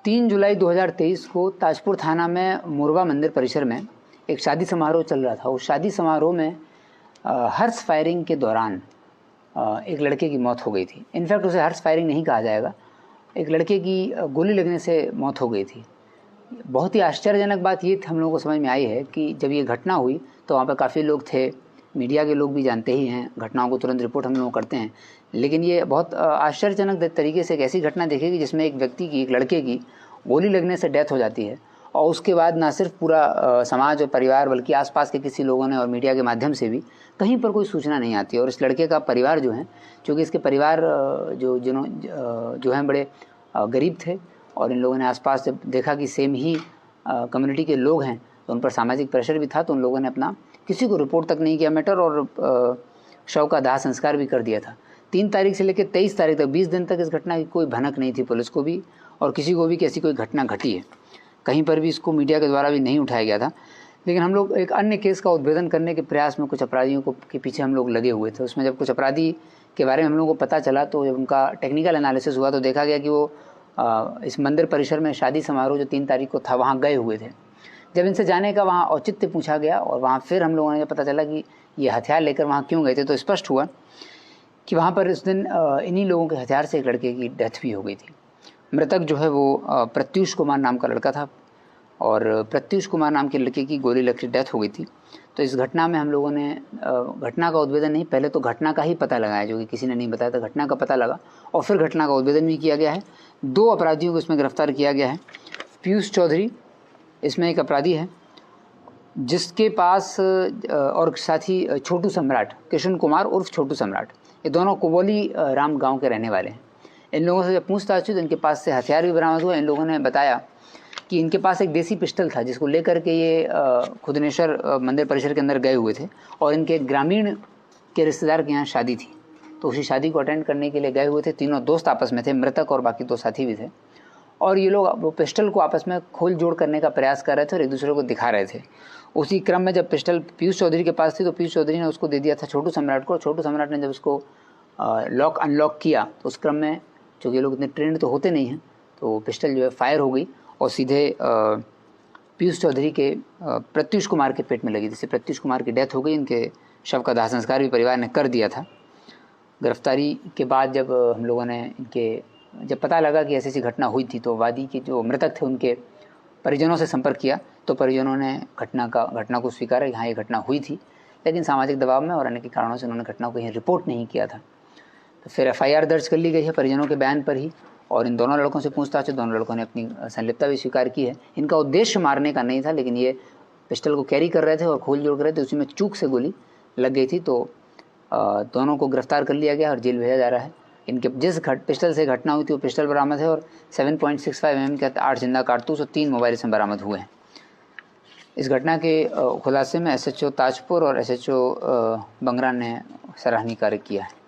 3 जुलाई 2023 को ताजपुर थाना में मोरवा मंदिर परिसर में एक शादी समारोह चल रहा था। उस शादी समारोह में हर्ष फायरिंग के दौरान एक लड़के की मौत हो गई थी। इनफैक्ट उसे हर्ष फायरिंग नहीं कहा जाएगा, एक लड़के की गोली लगने से मौत हो गई थी। बहुत ही आश्चर्यजनक बात ये हम लोगों को समझ में आई है कि जब ये घटना हुई तो वहाँ पर काफ़ी लोग थे, मीडिया के लोग भी जानते ही हैं, घटनाओं को तुरंत रिपोर्ट हम लोग करते हैं। लेकिन ये बहुत आश्चर्यजनक तरीके से एक ऐसी घटना देखेगी जिसमें एक व्यक्ति की, एक लड़के की गोली लगने से डेथ हो जाती है और उसके बाद ना सिर्फ पूरा समाज और परिवार बल्कि आसपास के किसी लोगों ने और मीडिया के माध्यम से भी कहीं पर कोई सूचना नहीं आती। और इस लड़के का परिवार जो है, चूँकि इसके परिवार जो हैं बड़े गरीब थे और इन लोगों ने आसपास जब देखा कि सेम ही कम्युनिटी के लोग हैं तो उन पर सामाजिक प्रेशर भी था, तो उन लोगों ने अपना किसी को रिपोर्ट तक नहीं किया मैटर और शव का दाह संस्कार भी कर दिया था। 3 तारीख से लेकर 23 तारीख तक 20 दिन तक इस घटना की कोई भनक नहीं थी पुलिस को भी और किसी को भी कि ऐसी कोई घटना घटी है। कहीं पर भी इसको मीडिया के द्वारा भी नहीं उठाया गया था। लेकिन हम लोग एक अन्य केस का उद्भेदन करने के प्रयास में कुछ अपराधियों के पीछे हम लोग लगे हुए थे। उसमें जब कुछ अपराधी के बारे में हम लोगों को पता चला तो जब उनका टेक्निकल एनालिसिस हुआ तो देखा गया कि वो इस मंदिर परिसर में शादी समारोह जो 3 तारीख को था वहाँ गए हुए थे। जब इनसे जाने का वहाँ औचित्य पूछा गया और वहाँ फिर हम लोगों ने जब पता चला कि ये हथियार लेकर वहाँ क्यों गए थे तो स्पष्ट हुआ कि वहाँ पर इस दिन इन्हीं लोगों के हथियार से एक लड़के की डेथ भी हो गई थी। मृतक जो है वो प्रत्युष कुमार नाम का लड़का था और प्रत्युष कुमार नाम के लड़के की गोली लगकर डेथ हो गई थी। तो इस घटना में हम लोगों ने घटना का उद्भेदन नहीं, पहले तो घटना का ही पता लगाया जो कि किसी ने नहीं बताया था। घटना का पता लगा और फिर घटना का उद्भेदन भी किया गया है। 2 अपराधियों को इसमें गिरफ्तार किया गया है। पीयूष चौधरी इसमें एक अपराधी है जिसके पास और साथ ही छोटू सम्राट, किशन कुमार उर्फ छोटू सम्राट, ये दोनों कोबोली राम गाँव के रहने वाले हैं। इन लोगों से जब पूछताछ हुई तो इनके पास से हथियार भी बरामद हुआ। इन लोगों ने बताया कि इनके पास एक देसी पिस्टल था जिसको लेकर के ये खुदनेश्वर मंदिर परिसर के अंदर गए हुए थे और इनके ग्रामीण के रिश्तेदार के यहाँ शादी थी तो उसी शादी को अटेंड करने के लिए गए हुए थे। तीनों दोस्त आपस में थे, मृतक और बाकी 2 साथी भी थे और ये लोग वो पिस्टल को आपस में खोल जोड़ करने का प्रयास कर रहे थे और एक दूसरे को दिखा रहे थे। उसी क्रम में जब पिस्टल पीयूष चौधरी के पास थी तो पीयूष चौधरी ने उसको दे दिया था छोटू सम्राट को। छोटू सम्राट ने जब उसको लॉक अनलॉक किया तो उस क्रम में चूँकि लोग इतने ट्रेंड तो होते नहीं हैं तो पिस्टल जो है फायर हो गई और सीधे पीयूष चौधरी के प्रत्युष कुमार के पेट में लगी, जिससे प्रत्युष कुमार की डेथ हो गई। इनके शव का दाह संस्कार भी परिवार ने कर दिया था। गिरफ्तारी के बाद जब हम लोगों ने जब पता लगा कि ऐसी घटना हुई थी तो वादी के जो मृतक थे उनके परिजनों से संपर्क किया तो परिजनों ने घटना को स्वीकारा कि हाँ ये घटना हुई थी, लेकिन सामाजिक दबाव में और अन्य के कारणों से उन्होंने घटना को कहीं रिपोर्ट नहीं किया था। तो फिर FIR दर्ज कर ली गई है परिजनों के बयान पर ही और इन दोनों लड़कों से पूछताछ, दोनों लड़कों ने अपनी संलिप्तता भी स्वीकार की है। इनका उद्देश्य मारने का नहीं था, लेकिन ये पिस्टल को कैरी कर रहे थे और खोल जोड़ कर रहे थे, उसी में चूक से गोली लग गई थी। तो दोनों को गिरफ्तार कर लिया गया और जेल भेजा जा रहा है। इनके जिस पिस्टल से घटना हुई थी वो पिस्टल बरामद है और 7.65 mm के 8 जिंदा कारतूस और 3 मोबाइल इसमें बरामद हुए हैं। इस घटना के खुलासे में SHO ताजपुर और SHO बंगरा ने सराहनीय कार्य किया है।